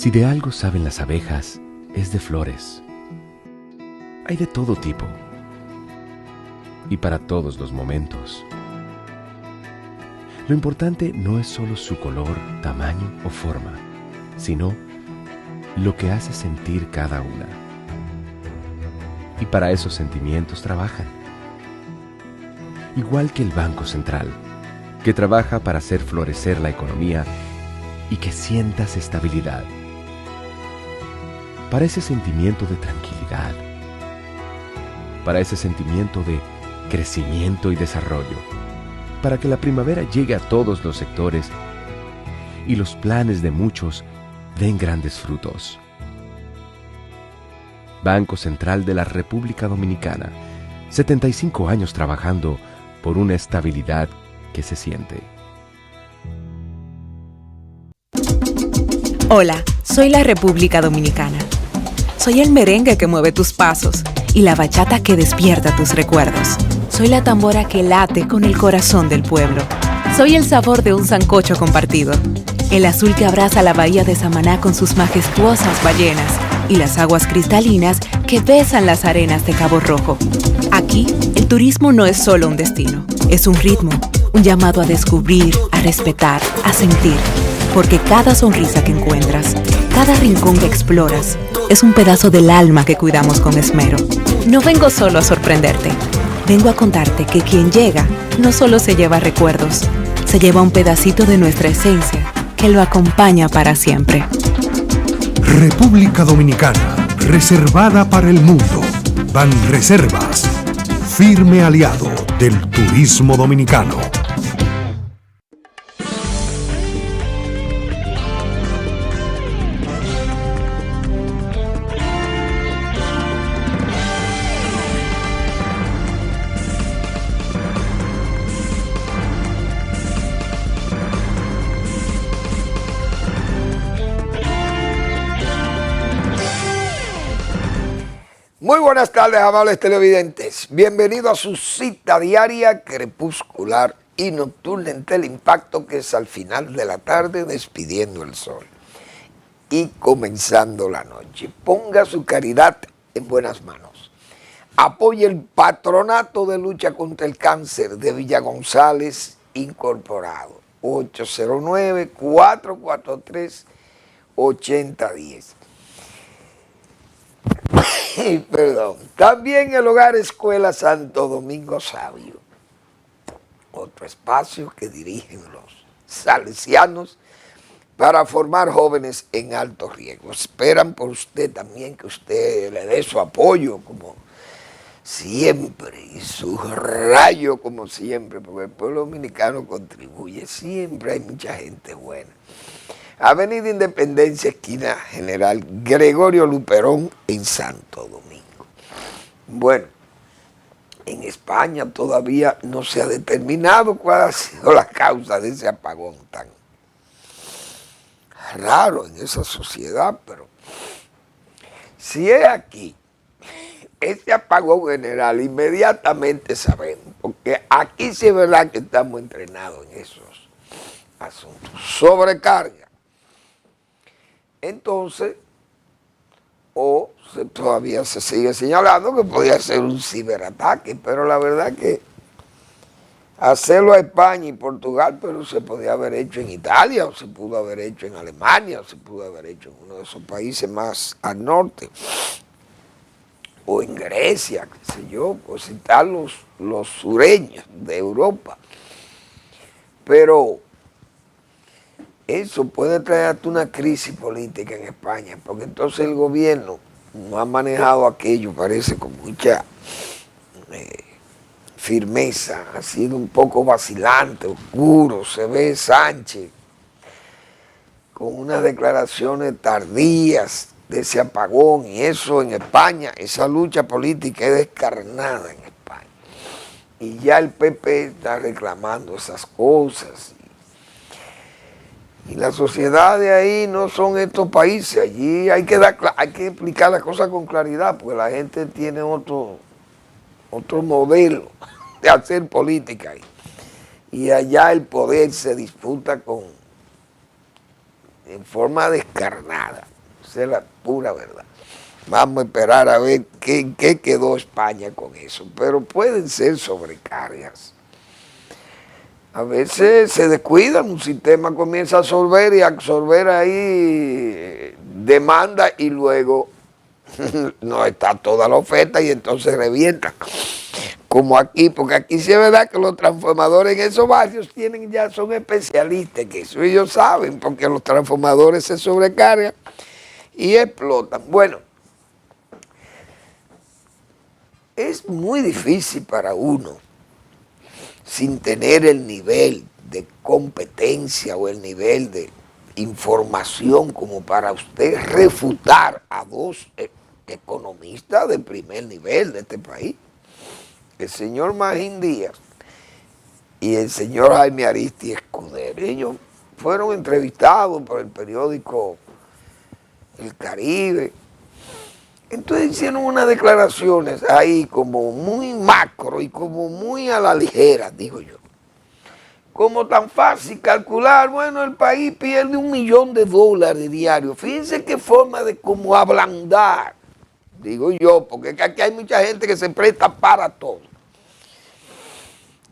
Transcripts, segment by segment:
Si de algo saben las abejas, es de flores. Hay de todo tipo y para todos los momentos. Lo importante no es solo su color, tamaño o forma, sino lo que hace sentir cada una. Y para esos sentimientos trabajan. Igual que el Banco Central, que trabaja para hacer florecer la economía y que sientas estabilidad. Para ese sentimiento de tranquilidad. Para ese sentimiento de crecimiento y desarrollo. Para que la primavera llegue a todos los sectores y los planes de muchos den grandes frutos. Banco Central de la República Dominicana, 75 años trabajando por una estabilidad que se siente. Hola, soy la República Dominicana. Soy el merengue que mueve tus pasos y la bachata que despierta tus recuerdos. Soy la tambora que late con el corazón del pueblo. Soy el sabor de un sancocho compartido. El azul que abraza la bahía de Samaná con sus majestuosas ballenas y las aguas cristalinas que besan las arenas de Cabo Rojo. Aquí, el turismo no es solo un destino, es un ritmo, un llamado a descubrir, a respetar, a sentir. Porque cada sonrisa que encuentras, cada rincón que exploras, es un pedazo del alma que cuidamos con esmero. No vengo solo a sorprenderte, vengo a contarte que quien llega no solo se lleva recuerdos, se lleva un pedacito de nuestra esencia que lo acompaña para siempre. República Dominicana, reservada para el mundo. Banreservas, firme aliado del turismo dominicano. Muy buenas tardes, amables televidentes. Bienvenidos a su cita diaria, crepuscular y nocturna en Teleimpacto, que es al final de la tarde despidiendo el sol y comenzando la noche. Ponga su caridad en buenas manos. Apoye el Patronato de Lucha contra el Cáncer de Villa González Incorporado. 809-443-8010. Perdón. También el Hogar Escuela Santo Domingo Sabio, otro espacio que dirigen los salesianos para formar jóvenes en alto riesgo. Esperan por usted también que usted le dé su apoyo como siempre y su rayo como siempre, porque el pueblo dominicano contribuye, siempre hay mucha gente buena. Avenida Independencia, esquina General Gregorio Luperón, en Santo Domingo. Bueno, en España todavía no se ha determinado cuál ha sido la causa de ese apagón tan raro en esa sociedad, pero si es aquí, ese apagón general, inmediatamente sabemos, porque aquí sí es verdad que estamos entrenados en esos asuntos. Sobrecarga. Entonces, todavía se sigue señalando que podía ser un ciberataque, pero la verdad que hacerlo a España y Portugal, pero se podía haber hecho en Italia, o se pudo haber hecho en Alemania, o se pudo haber hecho en uno de esos países más al norte, o en Grecia, qué sé yo, pues citar los sureños de Europa. Pero eso puede traer hasta una crisis política en España, porque entonces el gobierno no ha manejado aquello, parece, con mucha firmeza, ha sido un poco vacilante, oscuro. Se ve Sánchez con unas declaraciones tardías de ese apagón, y eso en España, esa lucha política es descarnada en España. Y ya el PP está reclamando esas cosas. Y la sociedad de ahí no son estos países. Allí hay que explicar las cosas con claridad, porque la gente tiene otro modelo de hacer política. Y allá el poder se disputa en forma descarnada. Esa es la pura verdad. Vamos a esperar a ver qué quedó España con eso. Pero pueden ser sobrecargas. A veces se descuidan, un sistema comienza a absorber y a absorber ahí demanda y luego no está toda la oferta y entonces revienta. Como aquí, porque aquí sí es verdad que los transformadores en esos barrios son especialistas, que eso ellos saben, porque los transformadores se sobrecargan y explotan. Bueno, es muy difícil para uno, sin tener el nivel de competencia o el nivel de información como para usted refutar a dos economistas de primer nivel de este país, el señor Magín Díaz y el señor Jaime Aristi Escudero. Ellos fueron entrevistados por el periódico El Caribe. Entonces hicieron unas declaraciones ahí como muy macro y como muy a la ligera, digo yo. Como tan fácil calcular, bueno, el país pierde $1 millón diarios. Fíjense qué forma de como ablandar, digo yo, porque aquí hay mucha gente que se presta para todo.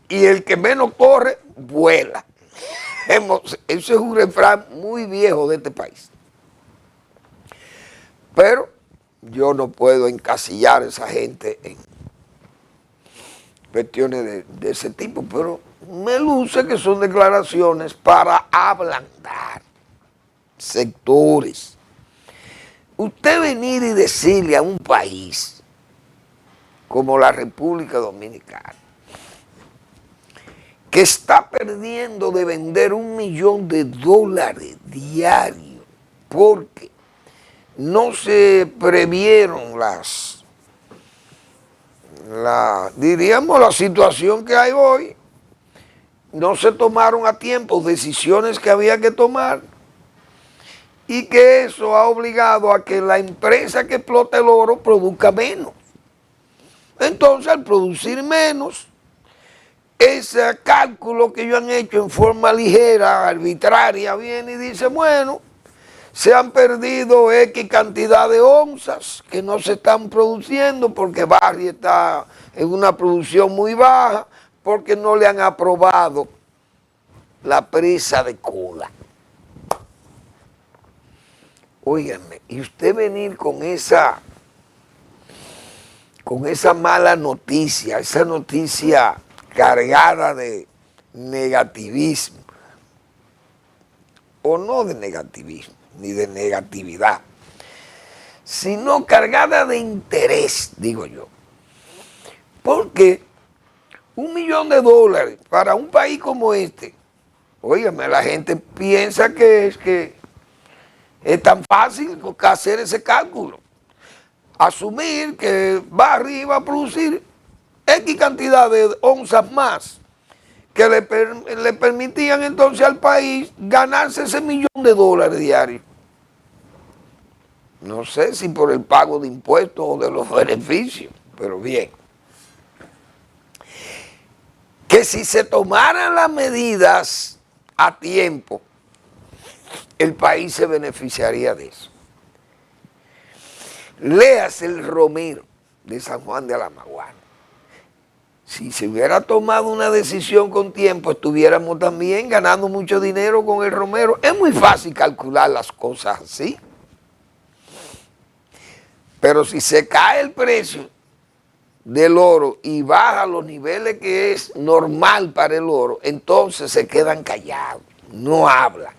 Y el que menos corre, vuela. Eso es un refrán muy viejo de este país. Pero yo no puedo encasillar a esa gente en cuestiones de ese tipo, pero me luce que son declaraciones para ablandar sectores. Usted venir y decirle a un país como la República Dominicana que está perdiendo de vender $1 millón diarios porque no se previeron diríamos, la situación que hay hoy, no se tomaron a tiempo decisiones que había que tomar y que eso ha obligado a que la empresa que explota el oro produzca menos. Entonces, al producir menos, ese cálculo que ellos han hecho en forma ligera, arbitraria, viene y dice, bueno, se han perdido X cantidad de onzas que no se están produciendo porque Barry está en una producción muy baja, porque no le han aprobado la presa de Cola. Óiganme, y usted venir con esa mala noticia, esa noticia cargada de negativismo, o no de negativismo, ni de negatividad, sino cargada de interés, digo yo. Porque $1 millón para un país como este, óigame, la gente piensa que es tan fácil hacer ese cálculo. Asumir que Barry iba a producir X cantidad de onzas más que le permitían entonces al país ganarse ese $1 millón diarios. No sé si por el pago de impuestos o de los beneficios, pero bien. Que si se tomaran las medidas a tiempo, el país se beneficiaría de eso. Léase el Romero de San Juan de la Maguana. Si se hubiera tomado una decisión con tiempo, estuviéramos también ganando mucho dinero con el Romero. Es muy fácil calcular las cosas así. Pero si se cae el precio del oro y baja a los niveles que es normal para el oro, entonces se quedan callados, no hablan.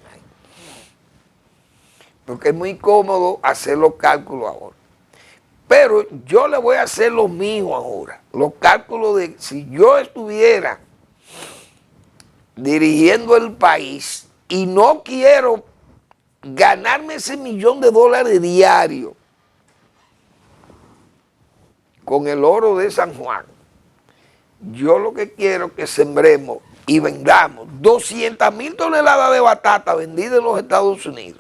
Porque es muy cómodo hacer los cálculos ahora. Pero yo le voy a hacer lo mío ahora. Los cálculos de si yo estuviera dirigiendo el país y no quiero ganarme ese $1 millón diarios con el oro de San Juan, yo lo que quiero es que sembremos y vendamos 200,000 toneladas de batata vendidas en los Estados Unidos.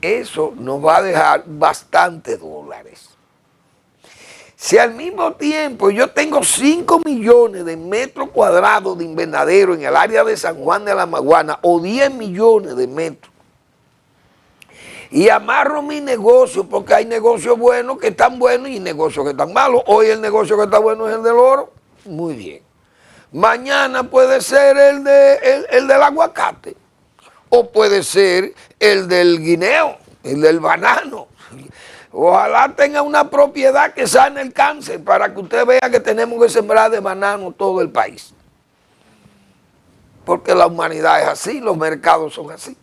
Eso nos va a dejar bastantes dólares. Si al mismo tiempo yo tengo 5 millones de metros cuadrados de invernadero en el área de San Juan de la Maguana o 10 millones de metros, y amarro mi negocio, porque hay negocios buenos que están buenos y negocios que están malos. Hoy el negocio que está bueno es el del oro, muy bien. Mañana puede ser el del aguacate, o puede ser el del guineo, el del banano. Ojalá tenga una propiedad que sane el cáncer, para que usted vea que tenemos que sembrar de banano todo el país. Porque la humanidad es así, los mercados son así.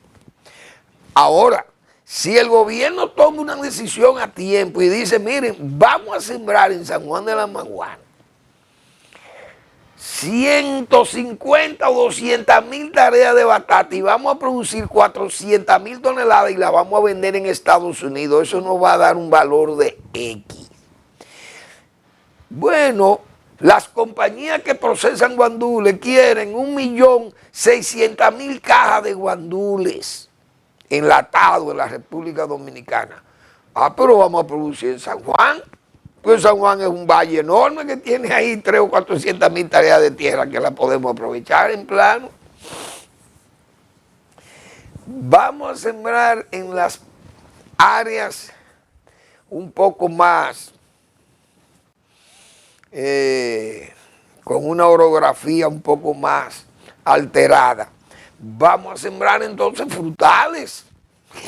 Ahora, si el gobierno toma una decisión a tiempo y dice, miren, vamos a sembrar en San Juan de la Maguana 150 o 200,000 tareas de batata y vamos a producir 400,000 toneladas y la vamos a vender en Estados Unidos, eso nos va a dar un valor de X. Bueno, las compañías que procesan guandules quieren 1.600.000 cajas de guandules enlatados en la República Dominicana. Ah, pero vamos a producir en San Juan. Pues San Juan es un valle enorme que tiene ahí 300 o 400,000 tareas de tierra que la podemos aprovechar en plano. Vamos a sembrar en las áreas un poco más con una orografía un poco más alterada. Vamos a sembrar entonces frutales,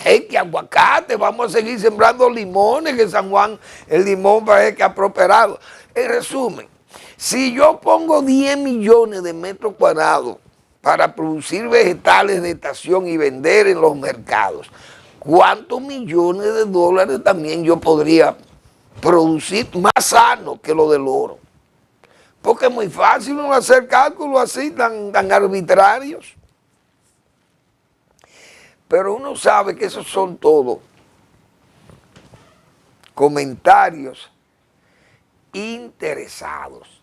que aguacate, vamos a seguir sembrando limones, que San Juan el limón parece que ha prosperado. En resumen, si yo pongo 10 millones de metros cuadrados para producir vegetales de estación y vender en los mercados, ¿cuántos millones de dólares también yo podría producir más sano que lo del oro? Porque es muy fácil no hacer cálculos así tan arbitrarios. Pero uno sabe que esos son todos comentarios interesados,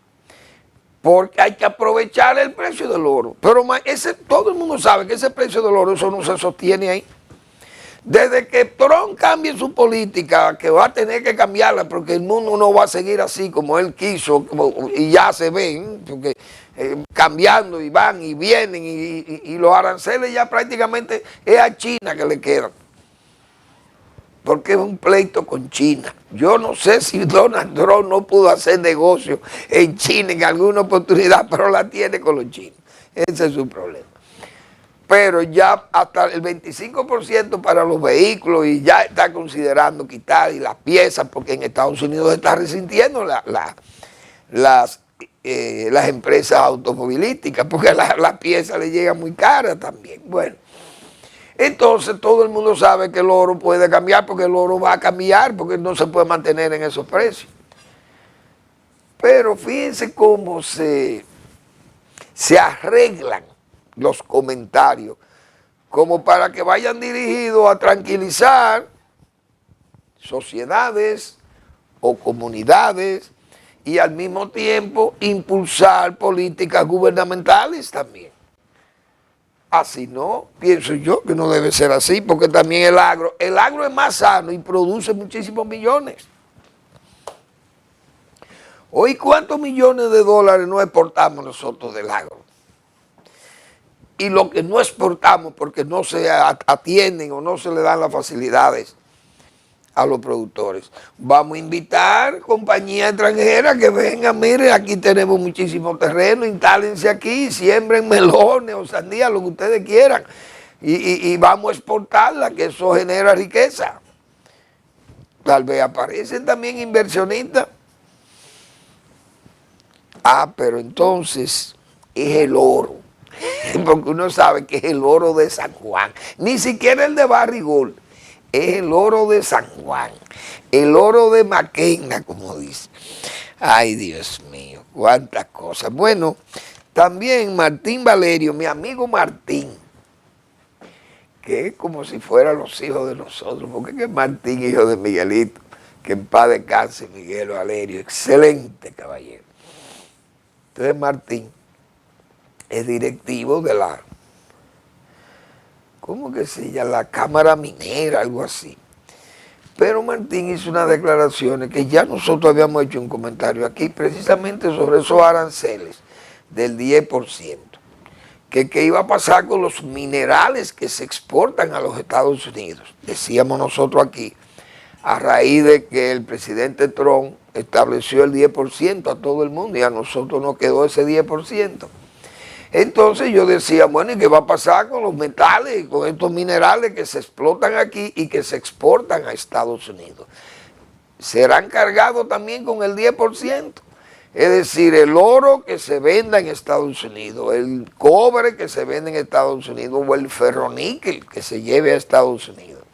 porque hay que aprovechar el precio del oro. Pero todo el mundo sabe que ese precio del oro, eso no se sostiene ahí. Desde que Trump cambie su política, que va a tener que cambiarla, porque el mundo no va a seguir así como él quiso, y ya se ven, porque cambiando y van y vienen, y los aranceles ya prácticamente es a China que le quedan, porque es un pleito con China. Yo no sé si Donald Trump no pudo hacer negocio en China en alguna oportunidad, pero la tiene con los chinos. Ese es su problema. Pero ya hasta el 25% para los vehículos, y ya está considerando quitar y las piezas, porque en Estados Unidos está resintiendo las empresas automovilísticas, porque las piezas le llegan muy caras también. Bueno, entonces todo el mundo sabe que el oro puede cambiar, porque el oro va a cambiar, porque no se puede mantener en esos precios. Pero fíjense cómo se arreglan los comentarios, como para que vayan dirigidos a tranquilizar sociedades o comunidades y al mismo tiempo impulsar políticas gubernamentales también. Así no, pienso yo que no debe ser así, porque también el agro es más sano y produce muchísimos millones. Hoy, ¿cuántos millones de dólares no exportamos nosotros del agro? Y lo que no exportamos porque no se atienden o no se le dan las facilidades a los productores. Vamos a invitar compañías extranjeras que vengan, miren, aquí tenemos muchísimo terreno, instálense aquí, siembren melones o sandías, lo que ustedes quieran, y vamos a exportarla, que eso genera riqueza. Tal vez aparecen también inversionistas. Ah, pero entonces es el oro. Porque uno sabe que es el oro de San Juan, ni siquiera el de Barrigol, es el oro de San Juan, el oro de Maquena, como dice. Ay, Dios mío, cuántas cosas. Bueno, también Martín Valerio, mi amigo Martín, que es como si fueran los hijos de nosotros, porque es Martín, hijo de Miguelito, que en paz descanse, Miguel Valerio, excelente caballero. Entonces Martín es directivo de la, ¿cómo que se llama? La Cámara Minera, algo así. Pero Martín hizo unas declaraciones que ya nosotros habíamos hecho un comentario aquí, precisamente sobre esos aranceles del 10%. que qué iba a pasar con los minerales que se exportan a los Estados Unidos. Decíamos nosotros aquí, a raíz de que el presidente Trump estableció el 10% a todo el mundo y a nosotros nos quedó ese 10%. Entonces yo decía, bueno, ¿y qué va a pasar con los metales, con estos minerales que se explotan aquí y que se exportan a Estados Unidos? ¿Serán cargados también con el 10%? Es decir, el oro que se venda en Estados Unidos, el cobre que se vende en Estados Unidos o el ferroníquel que se lleve a Estados Unidos.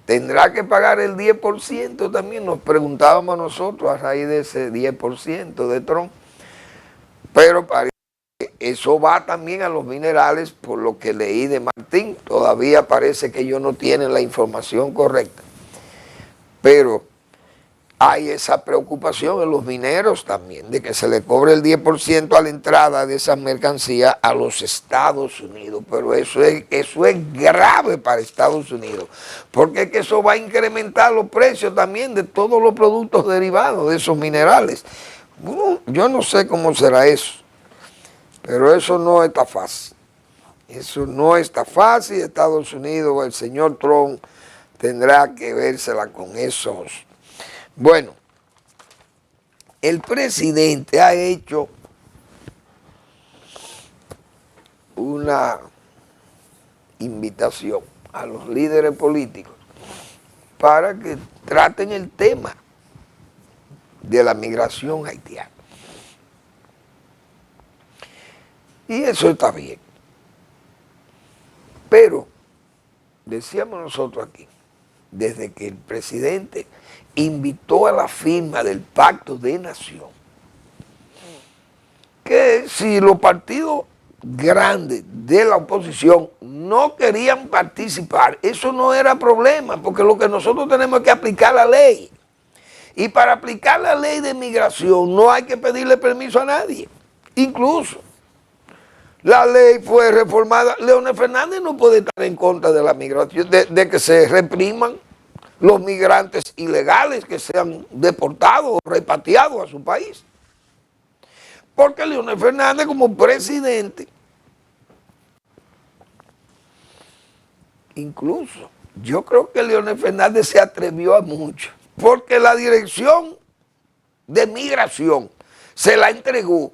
¿Tendrá que pagar el 10% también? Nos preguntábamos nosotros a raíz de ese 10% de Trump. Pero parece que eso va también a los minerales, por lo que leí de Martín. Todavía parece que ellos no tienen la información correcta. Pero hay esa preocupación en los mineros también, de que se le cobre el 10% a la entrada de esas mercancías a los Estados Unidos. Pero eso es grave para Estados Unidos, porque es que eso va a incrementar los precios también de todos los productos derivados de esos minerales. Bueno, yo no sé cómo será eso, pero eso no está fácil. Eso no está fácil. Estados Unidos, el señor Trump tendrá que vérsela con esos. Bueno, el presidente ha hecho una invitación a los líderes políticos para que traten el tema de la migración haitiana. Y eso está bien. Pero, decíamos nosotros aquí, desde que el presidente invitó a la firma del Pacto de Nación, que si los partidos grandes de la oposición no querían participar, eso no era problema, porque lo que nosotros tenemos es que aplicar la ley. Y para aplicar la ley de migración no hay que pedirle permiso a nadie. Incluso la ley fue reformada. Leonel Fernández no puede estar en contra de la migración, de que se repriman los migrantes ilegales que sean deportados o repatriados a su país. Porque Leonel Fernández, como presidente, incluso yo creo que Leonel Fernández se atrevió a mucho, porque la dirección de migración se la entregó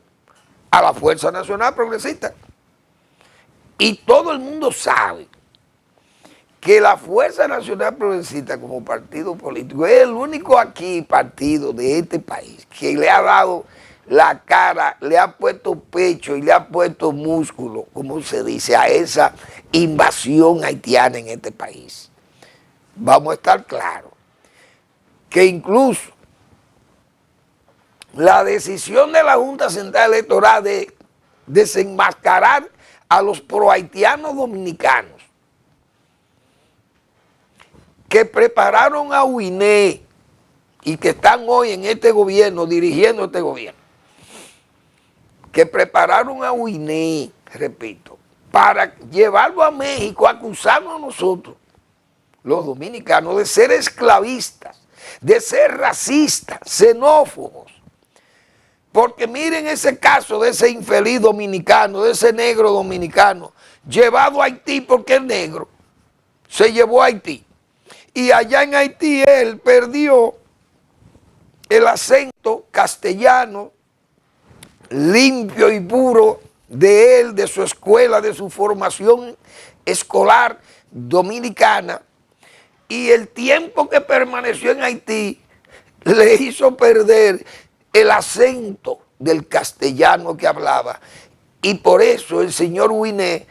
a la Fuerza Nacional Progresista. Y todo el mundo sabe que la Fuerza Nacional Progresista como partido político es el único aquí partido de este país que le ha dado la cara, le ha puesto pecho y le ha puesto músculo, como se dice, a esa invasión haitiana en este país. Vamos a estar claros que incluso la decisión de la Junta Central Electoral de desenmascarar a los prohaitianos dominicanos que prepararon a Huiné y que están hoy en este gobierno, dirigiendo este gobierno, que prepararon a Huiné, repito, para llevarlo a México, acusarnos a nosotros, los dominicanos, de ser esclavistas, de ser racistas, xenófobos. Porque miren ese caso de ese infeliz dominicano, de ese negro dominicano, llevado a Haití porque es negro, se llevó a Haití. Y allá en Haití él perdió el acento castellano limpio y puro de él, de su escuela, de su formación escolar dominicana, y el tiempo que permaneció en Haití le hizo perder el acento del castellano que hablaba, y por eso el señor Huiné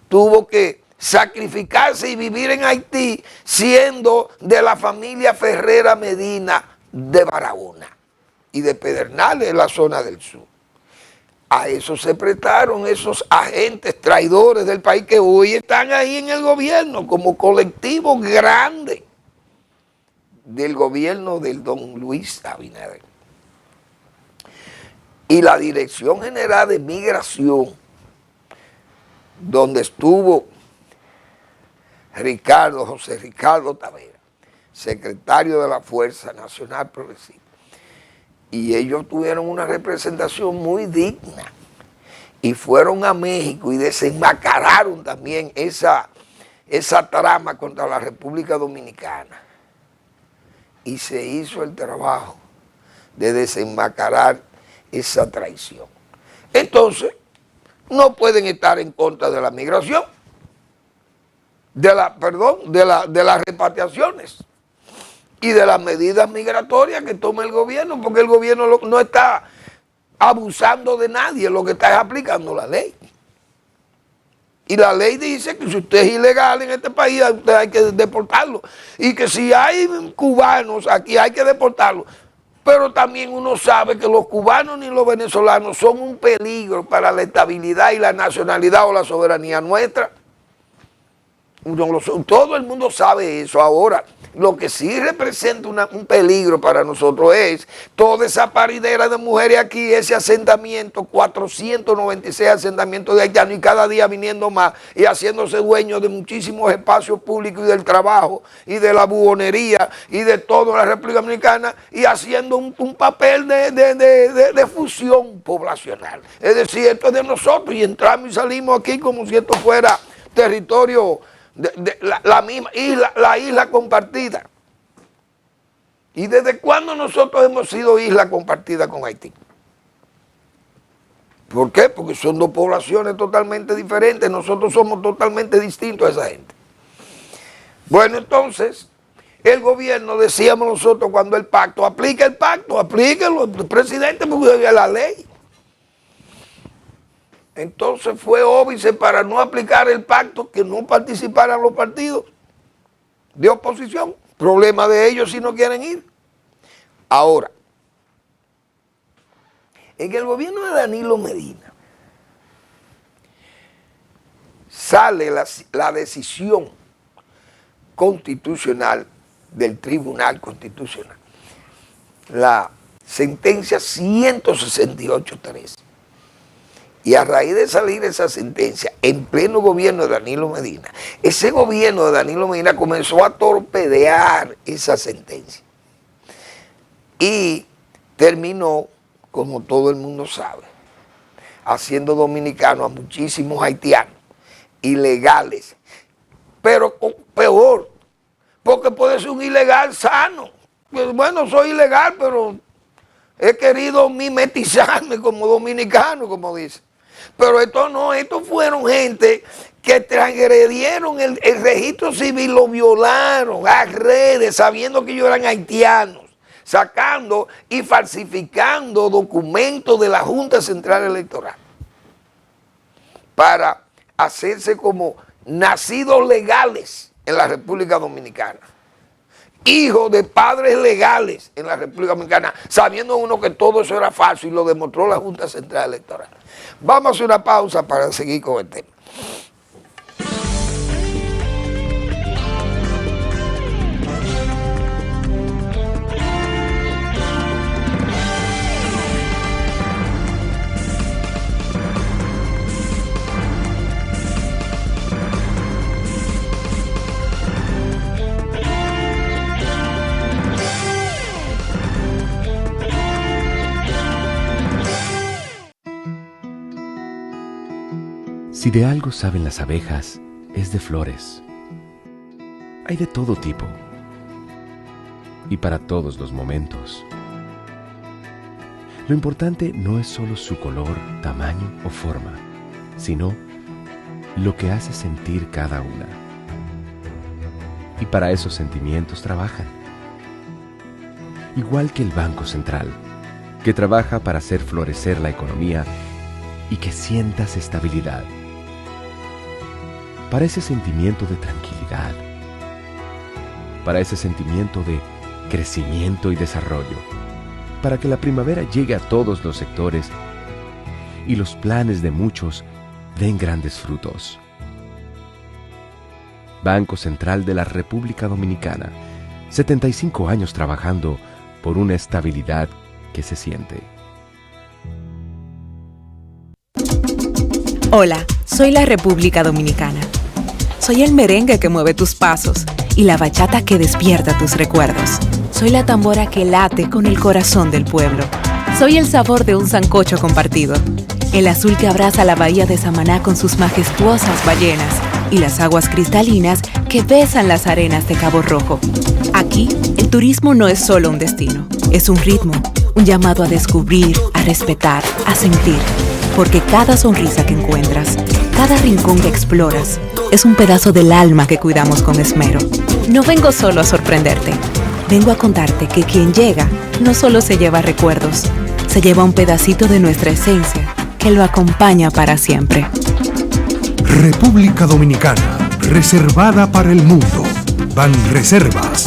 tuvo que sacrificarse y vivir en Haití siendo de la familia Ferrera Medina de Barahona y de Pedernales, en la zona del sur. A eso se prestaron esos agentes traidores del país que hoy están ahí en el gobierno como colectivo grande del gobierno del don Luis Abinader. Y la Dirección General de Migración, donde estuvo José Ricardo Tavera, secretario de la Fuerza Nacional Progresista, y ellos tuvieron una representación muy digna y fueron a México y desenmascararon también esa trama contra la República Dominicana. Y se hizo el trabajo de desenmascarar esa traición. Entonces, no pueden estar en contra de la migración, de las repatriaciones y de las medidas migratorias que toma el gobierno, porque el gobierno no está abusando de nadie, lo que está es aplicando la ley. Y la ley dice que si usted es ilegal en este país, usted hay que deportarlo. Y que si hay cubanos aquí, hay que deportarlos. Pero también uno sabe que los cubanos ni los venezolanos son un peligro para la estabilidad y la nacionalidad o la soberanía nuestra. Todo el mundo sabe eso. Ahora, lo que sí representa un peligro para nosotros es toda esa paridera de mujeres aquí, ese asentamiento, 496 asentamientos de haitianos y cada día viniendo más y haciéndose dueños de muchísimos espacios públicos y del trabajo y de la buhonería y de toda la República Dominicana y haciendo un papel de fusión poblacional. Es decir, esto es de nosotros y entramos y salimos aquí como si esto fuera territorio de la misma isla, la isla compartida. ¿Y desde cuándo nosotros hemos sido isla compartida con Haití? ¿Por qué? Porque son dos poblaciones totalmente diferentes. Nosotros somos totalmente distintos a esa gente. Bueno, entonces, el gobierno, decíamos nosotros cuando el pacto, aplica el pacto, aplíquelo, presidente, porque es la ley. Entonces fue óbice para no aplicar el pacto que no participaran los partidos de oposición. Problema de ellos si no quieren ir. Ahora, en el gobierno de Danilo Medina sale la decisión constitucional del Tribunal Constitucional, la sentencia 168.3. Y a raíz de salir esa sentencia, en pleno gobierno de Danilo Medina, ese gobierno de Danilo Medina comenzó a torpedear esa sentencia. Y terminó, como todo el mundo sabe, haciendo dominicanos a muchísimos haitianos, ilegales. Pero peor, porque puede ser un ilegal sano. Bueno, soy ilegal, pero he querido mimetizarme como dominicano, como dice. Pero esto no, estos fueron gente que transgredieron el registro civil, lo violaron a redes, sabiendo que ellos eran haitianos, sacando y falsificando documentos de la Junta Central Electoral para hacerse como nacidos legales en la República Dominicana. Hijos de padres legales en la República Dominicana, sabiendo uno que todo eso era falso y lo demostró la Junta Central Electoral. Vamos a hacer una pausa para seguir con el tema. Si de algo saben las abejas, es de flores. Hay de todo tipo y para todos los momentos. Lo importante no es solo su color, tamaño o forma, sino lo que hace sentir cada una. Y para esos sentimientos trabajan. Igual que el Banco Central, que trabaja para hacer florecer la economía y que sientas estabilidad. Para ese sentimiento de tranquilidad, para ese sentimiento de crecimiento y desarrollo, para que la primavera llegue a todos los sectores y los planes de muchos den grandes frutos. Banco Central de la República Dominicana, 75 años trabajando por una estabilidad que se siente. Hola, soy la República Dominicana. Soy el merengue que mueve tus pasos y la bachata que despierta tus recuerdos. Soy la tambora que late con el corazón del pueblo. Soy el sabor de un sancocho compartido El azul que abraza la bahía de Samaná con sus majestuosas ballenas y las aguas cristalinas que besan las arenas de Cabo Rojo. Aquí, el turismo no es solo un destino, es un ritmo, un llamado a descubrir, a respetar, a sentir. Porque cada sonrisa que encuentras, cada rincón que exploras, es un pedazo del alma que cuidamos con esmero. No vengo solo a sorprenderte, vengo a contarte que quien llega no solo se lleva recuerdos, se lleva un pedacito de nuestra esencia que lo acompaña para siempre. República Dominicana, reservada para el mundo. Banreservas,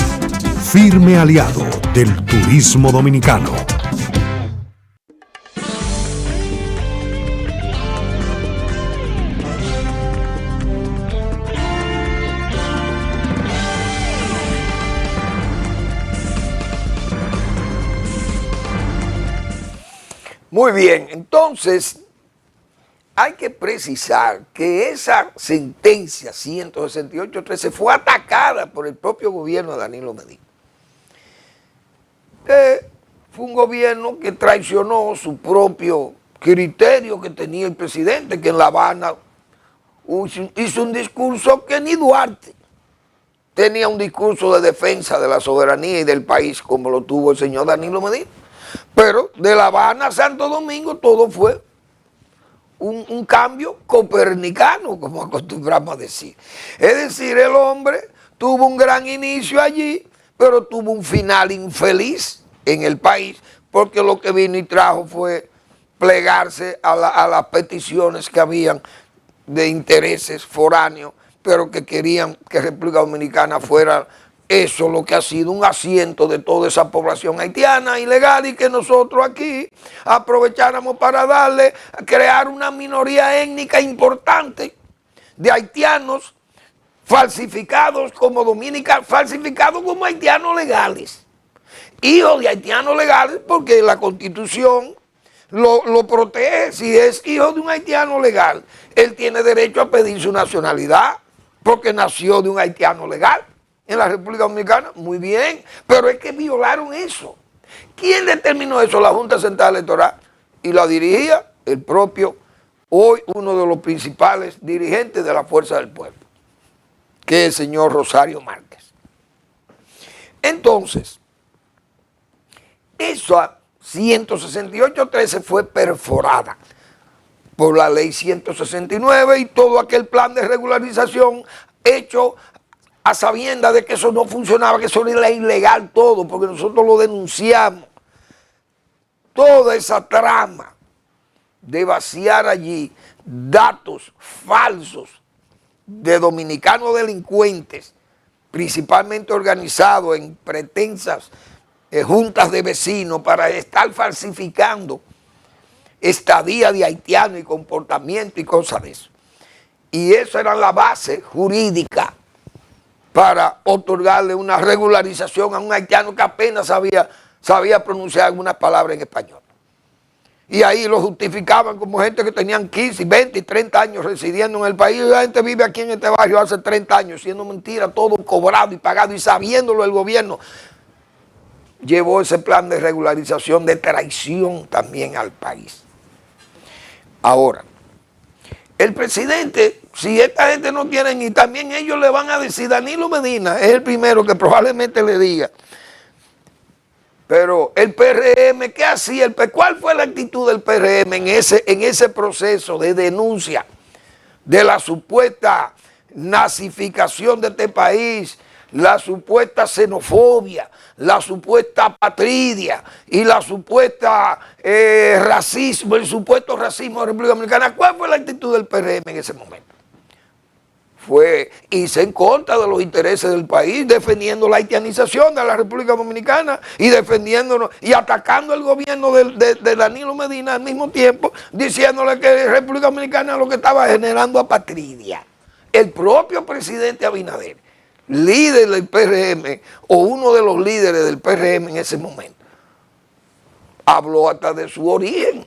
firme aliado del turismo dominicano. Muy bien, entonces hay que precisar que esa sentencia 168.13 fue atacada por el propio gobierno de Danilo Medina. Fue un gobierno que traicionó su propio criterio que tenía el presidente, que en La Habana hizo un discurso que ni Duarte tenía un discurso de defensa de la soberanía y del país como lo tuvo el señor Danilo Medina. Pero de La Habana a Santo Domingo todo fue un cambio copernicano, como acostumbramos a decir. Es decir, el hombre tuvo un gran inicio allí, pero tuvo un final infeliz en el país, porque lo que vino y trajo fue plegarse a las peticiones que habían de intereses foráneos, pero que querían que República Dominicana fuera eso lo que ha sido un asiento de toda esa población haitiana ilegal y que nosotros aquí aprovecháramos para crear una minoría étnica importante de haitianos falsificados como dominicanos, falsificados como haitianos legales, hijos de haitianos legales, porque la Constitución lo protege. Si es hijo de un haitiano legal, él tiene derecho a pedir su nacionalidad porque nació de un haitiano legal en la República Dominicana. Muy bien, pero es que violaron eso. ¿Quién determinó eso? La Junta Central Electoral, y la dirigía el propio, hoy uno de los principales dirigentes de la Fuerza del Pueblo, que es el señor Rosario Márquez. Entonces, esa 168.13 fue perforada por la ley 169 y todo aquel plan de regularización hecho a sabiendas de que eso no funcionaba, que eso era ilegal todo, porque nosotros lo denunciamos. Toda esa trama de vaciar allí datos falsos de dominicanos delincuentes, principalmente organizados en pretensas juntas de vecinos para estar falsificando estadía de haitianos y comportamiento y cosas de eso. Y eso era la base jurídica para otorgarle una regularización a un haitiano que apenas sabía pronunciar algunas palabras en español. Y ahí lo justificaban como gente que tenían 15, 20 y 30 años residiendo en el país. Y la gente vive aquí en este barrio hace 30 años, siendo mentira, todo cobrado y pagado, y sabiéndolo el gobierno llevó ese plan de regularización de traición también al país. Ahora, el presidente, si esta gente no quiere, y también ellos le van a decir, Danilo Medina es el primero que probablemente le diga, pero el PRM, ¿qué hacía? ¿Cuál fue la actitud del PRM en ese proceso de denuncia de la supuesta nazificación de este país, la supuesta xenofobia, la supuesta apatridia y la supuesta racismo, el supuesto racismo de la República Dominicana? ¿Cuál fue la actitud del PRM en ese momento? Fue irse en contra de los intereses del país, defendiendo la haitianización de la República Dominicana y defendiéndonos y atacando el gobierno de Danilo Medina al mismo tiempo, diciéndole que la República Dominicana lo que estaba generando apatridia. El propio presidente Abinader, líder del PRM, o uno de los líderes del PRM en ese momento, habló hasta de su origen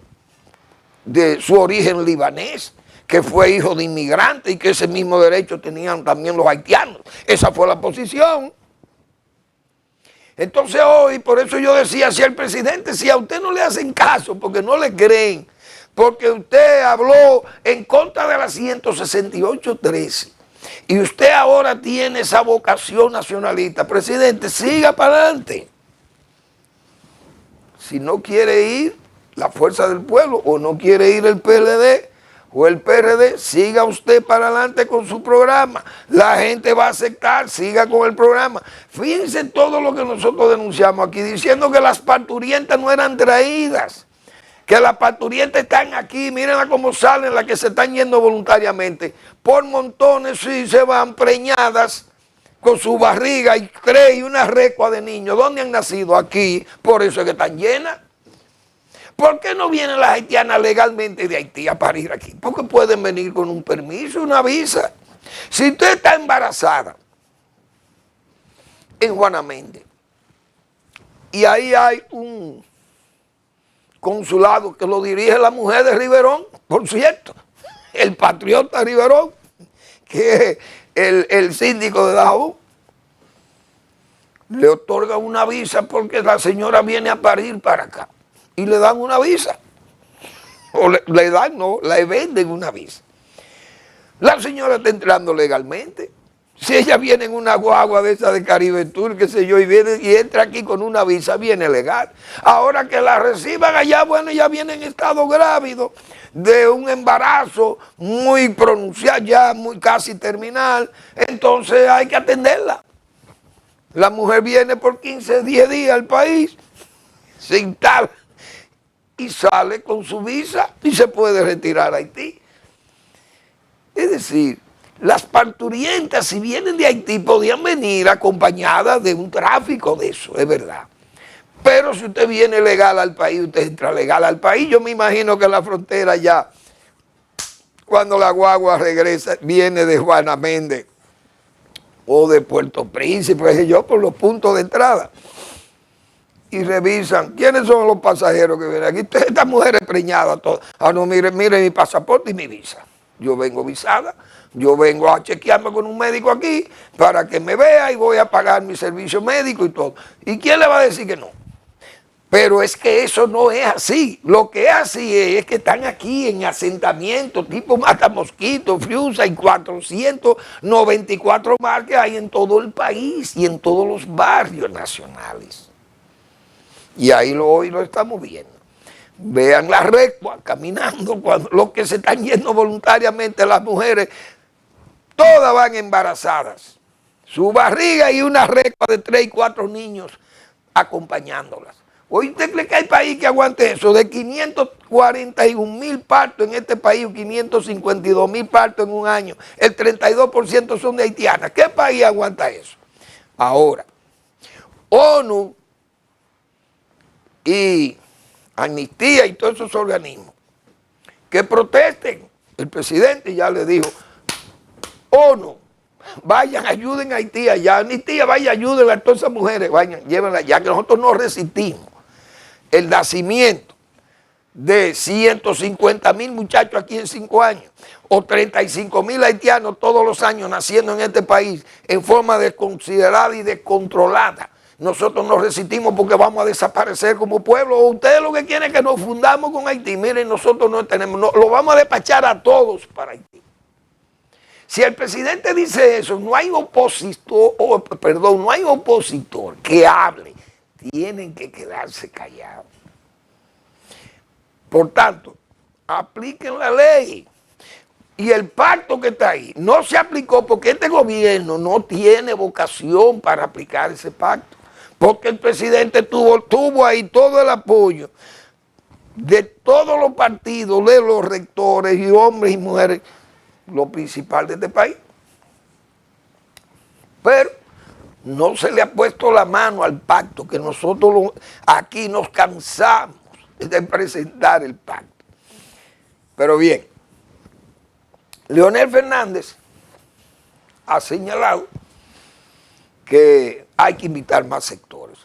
libanés, que fue hijo de inmigrantes y que ese mismo derecho tenían también los haitianos. Esa fue la posición. Entonces hoy, por eso yo decía, si al presidente, si a usted no le hacen caso, porque no le creen, porque usted habló en contra de la 168.13 y usted ahora tiene esa vocación nacionalista. Presidente, siga para adelante. Si no quiere ir la Fuerza del Pueblo o no quiere ir el PLD o el PRD, siga usted para adelante con su programa. La gente va a aceptar, siga con el programa. Fíjense todo lo que nosotros denunciamos aquí, diciendo que las parturientas no eran traídas, que las parturientas están aquí, mírenla cómo salen, las que se están yendo voluntariamente. Por montones sí se van preñadas con su barriga y y una recua de niños. ¿Dónde han nacido? Aquí, por eso es que están llenas. ¿Por qué no vienen las haitianas legalmente de Haití a parir aquí? Porque pueden venir con un permiso, una visa. Si usted está embarazada en Juana Méndez y ahí hay un consulado que lo dirige la mujer de Riverón, por cierto, el patriota Riverón, que es el síndico de Dajabón, le otorga una visa porque la señora viene a parir para acá. Y le dan una visa. O le dan, no, le venden una visa. La señora está entrando legalmente. Si ella viene en una guagua de esa de Caribe Tour, qué sé yo, y viene y entra aquí con una visa, viene legal. Ahora que la reciban allá, bueno, ella viene en estado grávido de un embarazo muy pronunciado, ya muy casi terminal, entonces hay que atenderla. La mujer viene por 15, 10 días al país, sin tal, y sale con su visa y se puede retirar a Haití. Es decir, las parturientas, si vienen de Haití, podían venir acompañadas de un tráfico de eso, es verdad. Pero si usted viene legal al país, usted entra legal al país. Yo me imagino que la frontera ya, cuando la guagua regresa, viene de Juana Méndez o de Puerto Príncipe, yo, por los puntos de entrada. Y revisan, ¿quiénes son los pasajeros que vienen aquí? Esta mujer es preñada toda. Ah, no, mire mi pasaporte y mi visa. Yo vengo visada, yo vengo a chequearme con un médico aquí para que me vea y voy a pagar mi servicio médico y todo. ¿Y quién le va a decir que no? Pero es que eso no es así. Lo que es así es que están aquí en asentamiento, tipo Matamosquito, Friusa y 494 más que hay en todo el país y en todos los barrios nacionales. Y ahí hoy lo estamos viendo. Vean la recua caminando, cuando los que se están yendo voluntariamente, las mujeres, todas van embarazadas. Su barriga y una recua de 3 y 4 niños acompañándolas. ¿Hoy usted cree que hay país que aguante eso? De 541.000 partos en este país, 552.000 partos en un año, el 32% son de haitianas. ¿Qué país aguanta eso? Ahora, ONU y Amnistía y todos esos organismos que protesten. El presidente ya le dijo, ONU, vayan, ayuden a Haití allá. Amnistía, vaya, ayuden a todas esas mujeres, vayan, llévenlas, ya que nosotros no resistimos el nacimiento de 150.000 muchachos aquí en 5 años, o 35.000 haitianos todos los años naciendo en este país en forma desconsiderada y descontrolada. Nosotros nos resistimos porque vamos a desaparecer como pueblo. O ustedes lo que quieren es que nos fundamos con Haití. Miren, nosotros no tenemos, lo vamos a despachar a todos para Haití. Si el presidente dice eso, no hay opositor que hable. Tienen que quedarse callados. Por tanto, apliquen la ley. Y el pacto que está ahí no se aplicó porque este gobierno no tiene vocación para aplicar ese pacto. Porque el presidente tuvo ahí todo el apoyo de todos los partidos, de los rectores y hombres y mujeres, lo principal de este país. Pero no se le ha puesto la mano al pacto, que nosotros aquí nos cansamos de presentar el pacto. Pero bien, Leonel Fernández ha señalado que hay que invitar más sectores.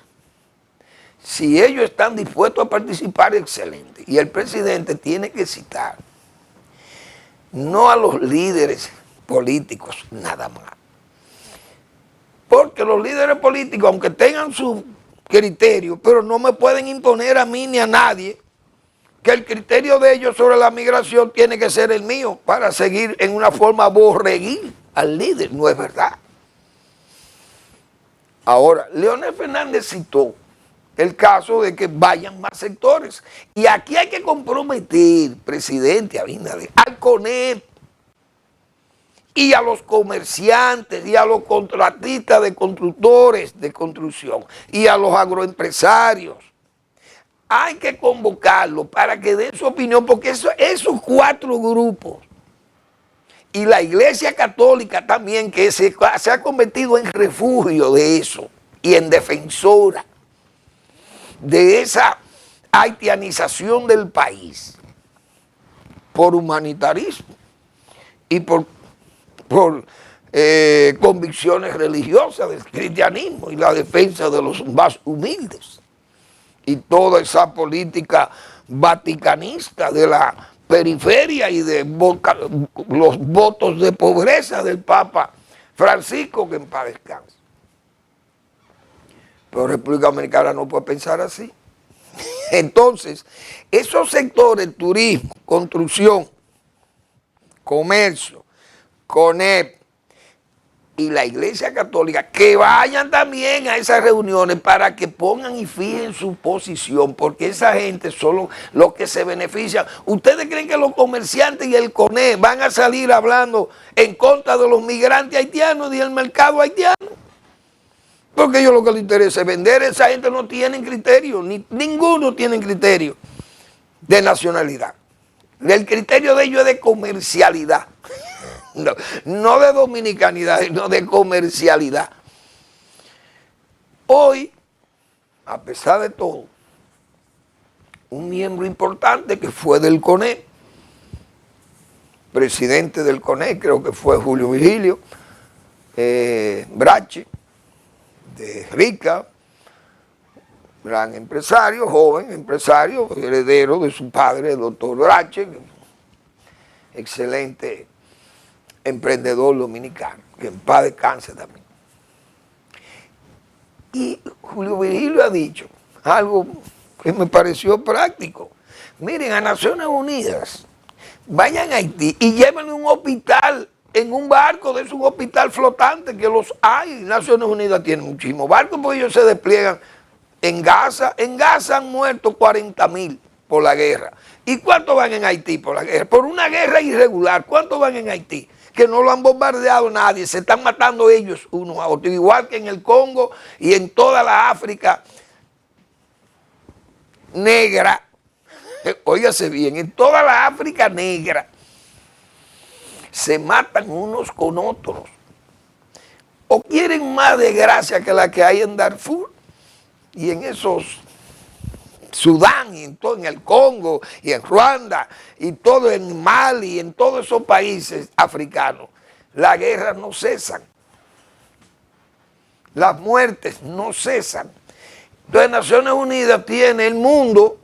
Si ellos están dispuestos a participar, excelente. Y el presidente tiene que citar no a los líderes políticos nada más. Porque los líderes políticos, aunque tengan su criterio, pero no me pueden imponer a mí ni a nadie que el criterio de ellos sobre la migración tiene que ser el mío para seguir en una forma borreguil al líder. No es verdad. Ahora, Leonel Fernández citó el caso de que vayan más sectores. Y aquí hay que comprometer, presidente Abinader, al CONEP y a los comerciantes y a los contratistas de constructores de construcción y a los agroempresarios. Hay que convocarlos para que den su opinión, porque esos 4 grupos y la Iglesia Católica también, que se ha convertido en refugio de eso y en defensora de esa haitianización del país por humanitarismo y por convicciones religiosas del cristianismo y la defensa de los más humildes y toda esa política vaticanista de la periferia y de los votos de pobreza del Papa Francisco, que en paz descanse. Pero República Dominicana no puede pensar así. Entonces, esos sectores, turismo, construcción, comercio, CONEP y la Iglesia Católica, que vayan también a esas reuniones para que pongan y fijen su posición, porque esa gente son los que se benefician. ¿Ustedes creen que los comerciantes y el CONEP van a salir hablando en contra de los migrantes haitianos y del mercado haitiano? Porque a ellos lo que les interesa es vender. Esa gente no tiene criterio, ninguno tiene criterio de nacionalidad. El criterio de ellos es de comercialidad. No de dominicanidad, sino de comercialidad. Hoy, a pesar de todo, un miembro importante que fue del CONEP, presidente del CONEP, creo que fue Julio Virgilio Brache, de Rica, gran empresario, joven empresario, heredero de su padre, el doctor Brache, excelente emprendedor dominicano, que en paz descanse también. Y Julio Virgilio ha dicho algo que me pareció práctico. Miren, a Naciones Unidas, vayan a Haití y llévenle un hospital en un barco, de un hospital flotante, que los hay. Naciones Unidas tiene muchísimos barcos porque ellos se despliegan en Gaza. En Gaza han muerto 40,000 por la guerra. ¿Y cuántos van en Haití por la guerra? Por una guerra irregular, ¿cuántos van en Haití? Que no lo han bombardeado nadie, se están matando ellos unos a otros, igual que en el Congo y en toda la África negra. Óigase bien, en toda la África negra se matan unos con otros. O quieren más desgracia que la que hay en Darfur y en esos Sudán, y en todo, en el Congo, y en Ruanda, y todo en Mali, y en todos esos países africanos. Las guerras no cesan. Las muertes no cesan. Entonces Naciones Unidas tiene el mundo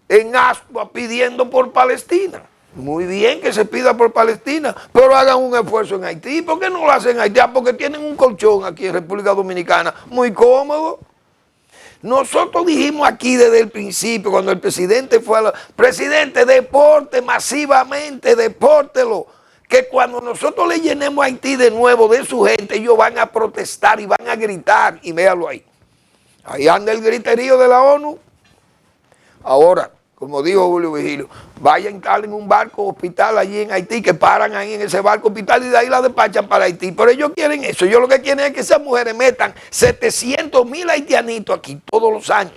en ascuas pidiendo por Palestina. Muy bien que se pida por Palestina, pero hagan un esfuerzo en Haití. ¿Por qué no lo hacen en Haití? Porque tienen un colchón aquí en República Dominicana muy cómodo. Nosotros dijimos aquí desde el principio, cuando el presidente fue presidente, deporte masivamente, depórtelo, que cuando nosotros le llenemos a Haití de nuevo de su gente, ellos van a protestar y van a gritar, y véalo ahí. Ahí anda el griterío de la ONU. Ahora, como dijo Julio Virgilio, vayan, calen un barco hospital allí en Haití, que paran ahí en ese barco hospital y de ahí la despachan para Haití. Pero ellos quieren eso. Ellos lo que quieren es que esas mujeres metan 700,000 haitianitos aquí todos los años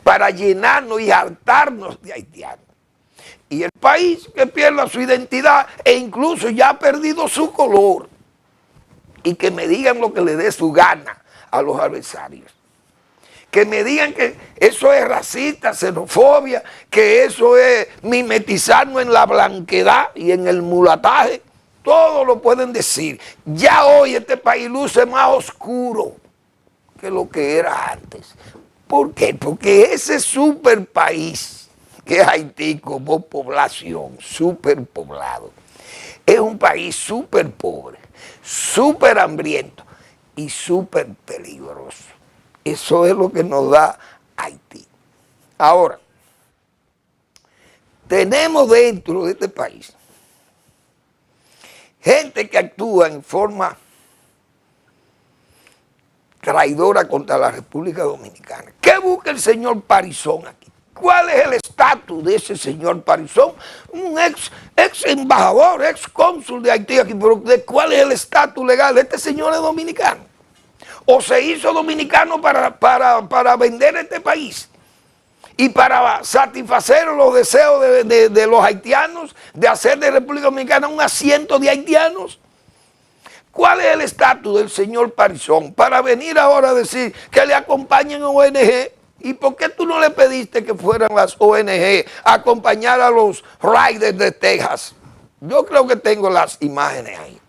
para llenarnos y hartarnos de haitianos. Y el país que pierda su identidad e incluso ya ha perdido su color, y que me digan lo que le dé su gana a los adversarios. Que me digan que eso es racista, xenofobia, que eso es mimetizarnos en la blanquedad y en el mulataje. Todo lo pueden decir. Ya hoy este país luce más oscuro que lo que era antes. ¿Por qué? Porque ese super país que es Haití como población, superpoblado, es un país súper pobre, súper hambriento y súper peligroso. Eso es lo que nos da Haití. Ahora, tenemos dentro de este país gente que actúa en forma traidora contra la República Dominicana. ¿Qué busca el señor Parizón aquí? ¿Cuál es el estatus de ese señor Parizón? Un ex embajador, ex cónsul de Haití aquí, pero ¿cuál es el estatus legal? Este señor es dominicano. ¿O se hizo dominicano para vender este país? Y para satisfacer los deseos de los haitianos, de hacer de República Dominicana un asiento de haitianos. ¿Cuál es el estatus del señor Parizón para venir ahora a decir que le acompañen ONG? ¿Y por qué tú no le pediste que fueran las ONG a acompañar a los riders de Texas? Yo creo que tengo las imágenes ahí.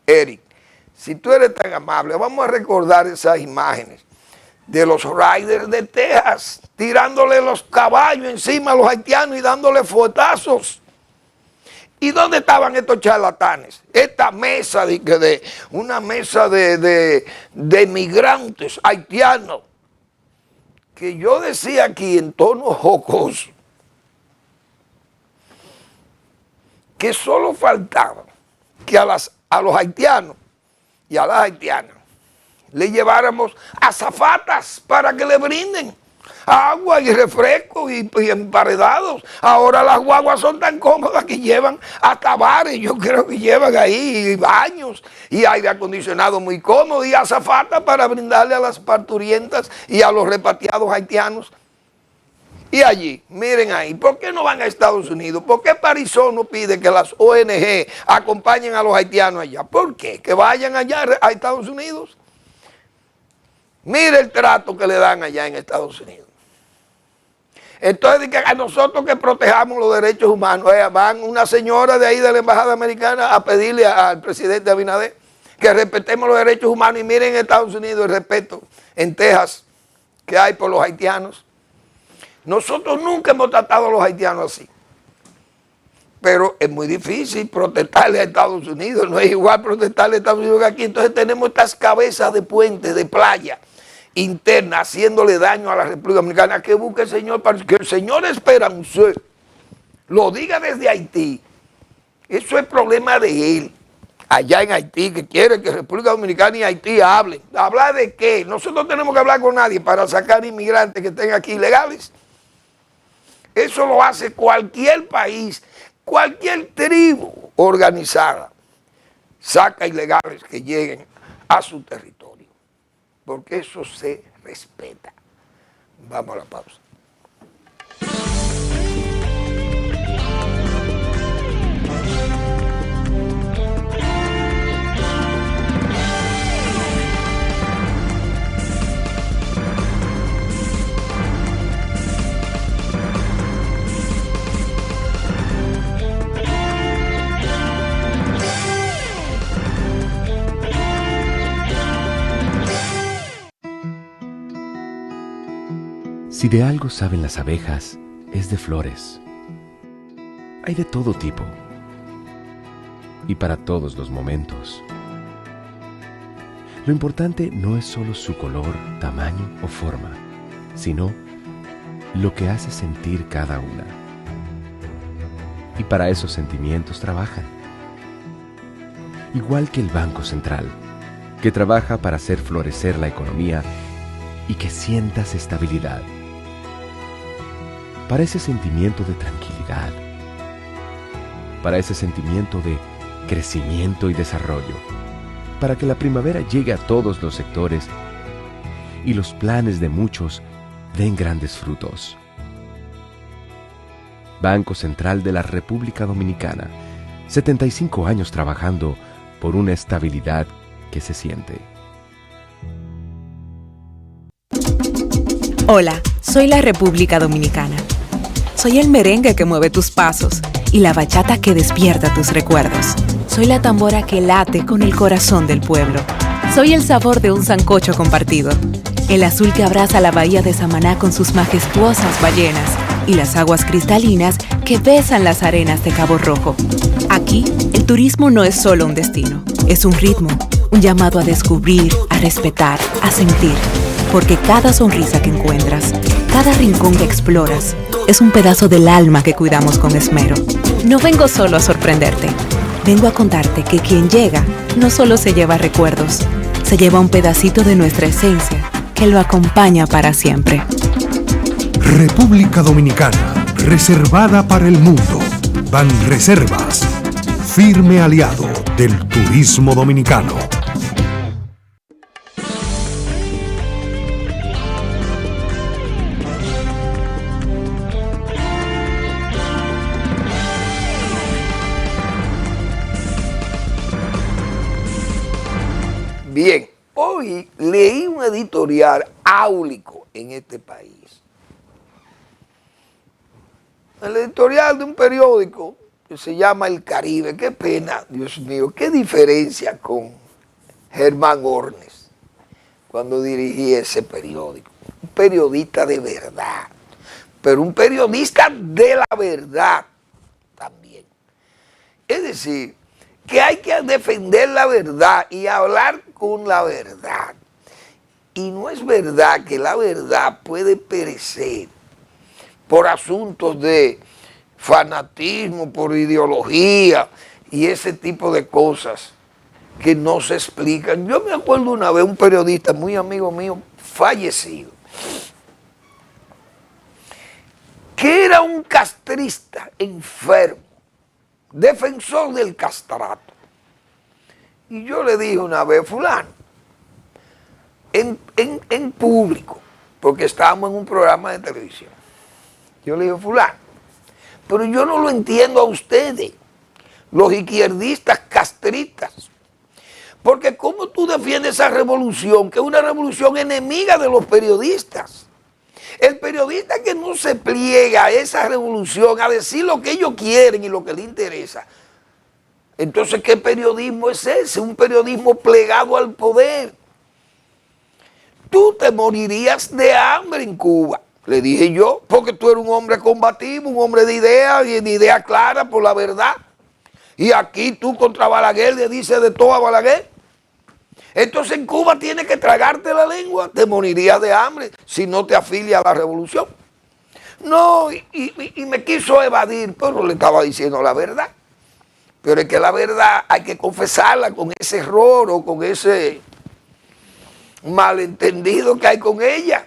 Eric, si tú eres tan amable, vamos a recordar esas imágenes de los riders de Texas, tirándole los caballos encima a los haitianos y dándole fuetazos. ¿Y dónde estaban estos charlatanes? Esta mesa, una mesa de migrantes haitianos, que yo decía aquí en tono jocoso, que solo faltaba que a los haitianos y a las haitianas le lleváramos azafatas para que le brinden agua y refresco y emparedados. Ahora las guaguas son tan cómodas que llevan hasta bares, yo creo que llevan ahí baños y aire acondicionado muy cómodo y azafatas para brindarle a las parturientas y a los repatriados haitianos. Y allí, miren ahí, ¿por qué no van a Estados Unidos? ¿Por qué Parizón no pide que las ONG acompañen a los haitianos allá? ¿Por qué? Que vayan allá a Estados Unidos. Mire el trato que le dan allá en Estados Unidos. Entonces, a nosotros que protejamos los derechos humanos, van una señora de ahí de la Embajada Americana a pedirle al presidente Abinader que respetemos los derechos humanos y miren en Estados Unidos el respeto en Texas que hay por los haitianos. Nosotros nunca hemos tratado a los haitianos así. Pero es muy difícil protestarle a Estados Unidos, no es igual protestarle a Estados Unidos que aquí. Entonces tenemos estas cabezas de puente, de playa interna, haciéndole daño a la República Dominicana. ¿Qué busca el señor? Que el señor Esperanzé lo diga desde Haití. Eso es problema de él, allá en Haití, que quiere que República Dominicana y Haití hablen. ¿Hablar de qué? Nosotros tenemos que hablar con nadie para sacar inmigrantes que estén aquí ilegales. Eso lo hace cualquier país, cualquier tribu organizada. Saca ilegales que lleguen a su territorio. Porque eso se respeta. Vamos a la pausa. Si de algo saben las abejas, es de flores. Hay de todo tipo y para todos los momentos. Lo importante no es solo su color, tamaño o forma, sino lo que hace sentir cada una. Y para esos sentimientos trabajan. Igual que el Banco Central, que trabaja para hacer florecer la economía y que sientas estabilidad. Para ese sentimiento de tranquilidad, para ese sentimiento de crecimiento y desarrollo, para que la primavera llegue a todos los sectores y los planes de muchos den grandes frutos. Banco Central de la República Dominicana, 75 años trabajando por una estabilidad que se siente. Hola, soy la República Dominicana. Soy el merengue que mueve tus pasos y la bachata que despierta tus recuerdos. Soy la tambora que late con el corazón del pueblo. Soy el sabor de un sancocho compartido, el azul que abraza la bahía de Samaná con sus majestuosas ballenas y las aguas cristalinas que besan las arenas de Cabo Rojo. Aquí, el turismo no es solo un destino, es un ritmo, un llamado a descubrir, a respetar, a sentir. Porque cada sonrisa que encuentras, cada Cada rincón que exploras es un pedazo del alma que cuidamos con esmero. No vengo solo a sorprenderte, vengo a contarte que quien llega no solo se lleva recuerdos, se lleva un pedacito de nuestra esencia que lo acompaña para siempre. República Dominicana, reservada para el mundo. Banreservas, firme aliado del turismo dominicano. Bien, hoy leí un editorial áulico en este país. El editorial de un periódico que se llama El Caribe. Qué pena, Dios mío, qué diferencia con Germán Ornes cuando dirigí ese periódico. Un periodista de verdad, pero un periodista de la verdad también. Es decir, que hay que defender la verdad y hablar con la verdad. Y no es verdad que la verdad puede perecer por asuntos de fanatismo, por ideología y ese tipo de cosas que no se explican. Yo me acuerdo una vez un periodista muy amigo mío, fallecido, que era un castrista enfermo, defensor del castrato. Y yo le dije una vez, fulano, en público, porque estábamos en un programa de televisión, yo le dije, fulano, pero yo no lo entiendo a ustedes, los izquierdistas castristas, porque ¿cómo tú defiendes esa revolución, que es una revolución enemiga de los periodistas? El periodista que no se pliega a esa revolución, a decir lo que ellos quieren y lo que les interesa, entonces ¿qué periodismo es ese? Un periodismo plegado al poder. Tú te morirías de hambre en Cuba, le dije yo, porque tú eres un hombre combativo, un hombre de ideas y de ideas claras por la verdad. Y aquí tú contra Balaguer le dices de todo a Balaguer. Entonces en Cuba tienes que tragarte la lengua, te morirías de hambre si no te afilias a la revolución. No, y me quiso evadir, pero le estaba diciendo la verdad. Pero es que la verdad hay que confesarla con ese error o con ese malentendido que hay con ella.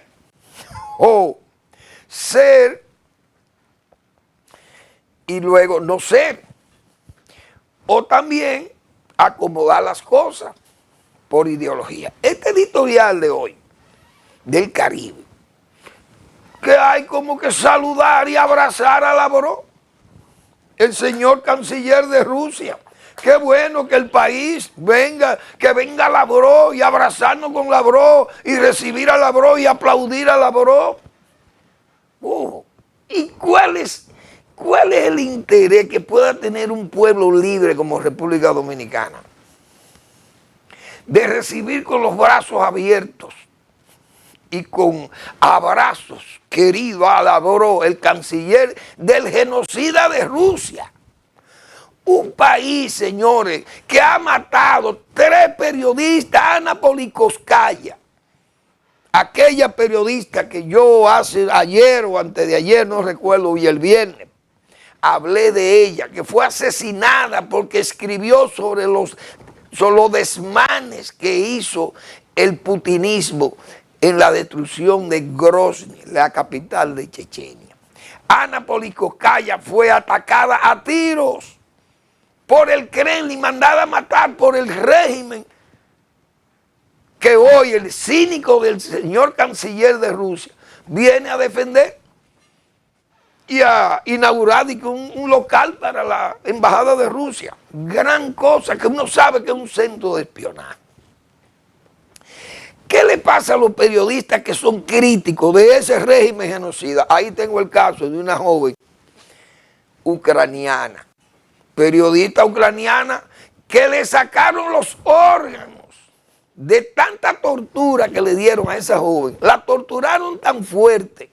O ser y luego no ser. O también acomodar las cosas por ideología. Este editorial de hoy, del Caribe, que hay como que saludar y abrazar a Lavrov, el señor canciller de Rusia. Qué bueno que el país venga, que venga Lavrov y abrazarnos con Lavrov y recibir a Lavrov y aplaudir a Lavrov. ¿Y cuál es el interés que pueda tener un pueblo libre como República Dominicana? De recibir con los brazos abiertos y con abrazos querido a Lavrov, el canciller del genocida de Rusia. Un país, señores, que ha matado 3 periodistas, Ana Politkóvskaya, aquella periodista que yo ayer o antes de ayer, no recuerdo, y el viernes, hablé de ella, que fue asesinada porque escribió sobre los desmanes que hizo el putinismo en la destrucción de Grozny, la capital de Chechenia. Ana Politkóvskaya fue atacada a tiros por el Kremlin, mandada a matar por el régimen que hoy el cínico del señor canciller de Rusia viene a defender y a inaugurar un local para la embajada de Rusia. Gran cosa, que uno sabe que es un centro de espionaje. ¿Qué le pasa a los periodistas que son críticos de ese régimen genocida? Ahí tengo el caso de una joven ucraniana, periodista ucraniana, que le sacaron los órganos de tanta tortura que le dieron a esa joven. La torturaron tan fuerte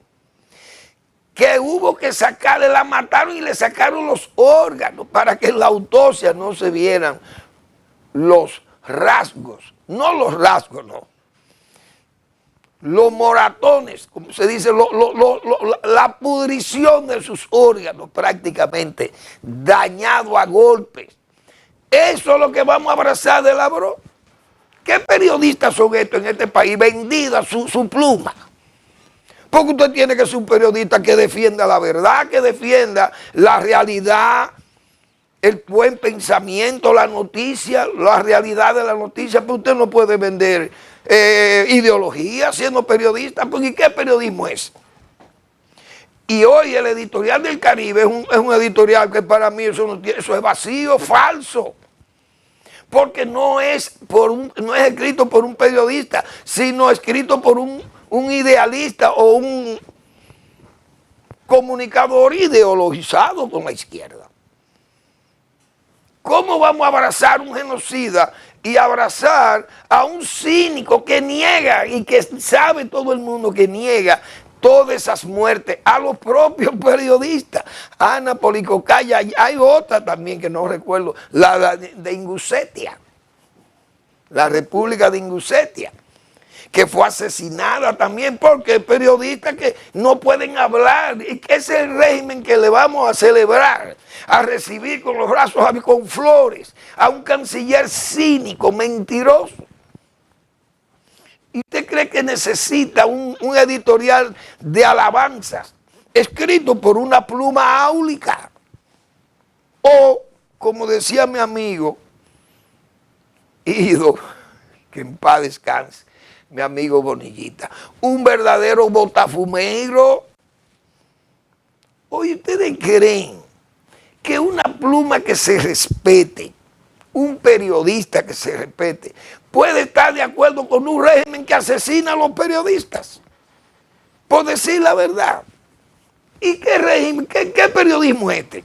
que hubo que sacarle, la mataron y le sacaron los órganos para que en la autopsia no se vieran los rasgos. No los rasgos, no. los moratones, como se dice, la pudrición de sus órganos prácticamente, dañado a golpes. Eso es lo que vamos a abrazar de Lavrov. ¿Qué periodistas son estos en este país? Vendida su pluma. Porque usted tiene que ser un periodista que defienda la verdad, que defienda la realidad, el buen pensamiento, la noticia, la realidad de la noticia. Pero usted no puede vender ideología siendo periodista. Porque ¿qué periodismo es? Y hoy el editorial del Caribe es un editorial que para mí eso es vacío, falso. Porque no es escrito por un periodista, sino escrito por un idealista o un comunicador ideologizado con la izquierda. ¿Cómo vamos a abrazar un genocida y abrazar a un cínico que niega y que sabe todo el mundo que niega todas esas muertes a los propios periodistas? Ana Policocaya, hay otra también que no recuerdo, la de Ingusetia, la República de Ingusetia, que fue asesinada también porque periodistas que no pueden hablar, y que es el régimen que le vamos a celebrar, a recibir con los brazos con flores a un canciller cínico, mentiroso. ¿Y usted cree que necesita un editorial de alabanzas escrito por una pluma áulica? O, como decía mi amigo Ido, que en paz descanse, mi amigo Bonillita, un verdadero botafumeiro. Oye, ¿ustedes creen que una pluma que se respete, un periodista que se respete, puede estar de acuerdo con un régimen que asesina a los periodistas? Por decir la verdad. ¿Y qué régimen, qué periodismo es este?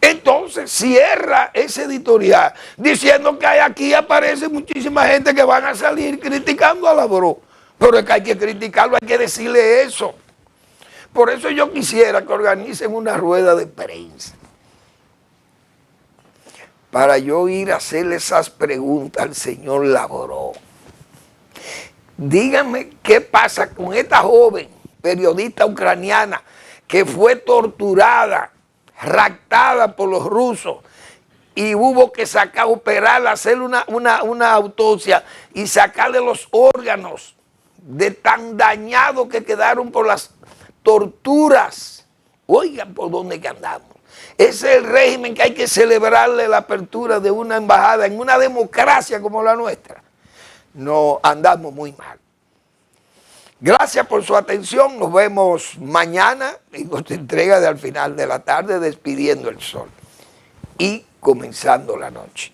Entonces cierra ese editorial diciendo que aquí aparece muchísima gente que van a salir criticando a Lavrov. Pero es que hay que criticarlo, hay que decirle eso. Por eso yo quisiera que organicen una rueda de prensa para yo ir a hacerle esas preguntas al señor Lavrov. Díganme qué pasa con esta joven periodista ucraniana que fue torturada, raptada por los rusos y hubo que operarla, hacerle una autopsia y sacarle los órganos de tan dañados que quedaron por las torturas. Oigan por dónde que andamos. Ese es el régimen que hay que celebrarle la apertura de una embajada en una democracia como la nuestra. No, andamos muy mal. Gracias por su atención. Nos vemos mañana en nuestra entrega de Al Final de la Tarde, despidiendo el sol y comenzando la noche.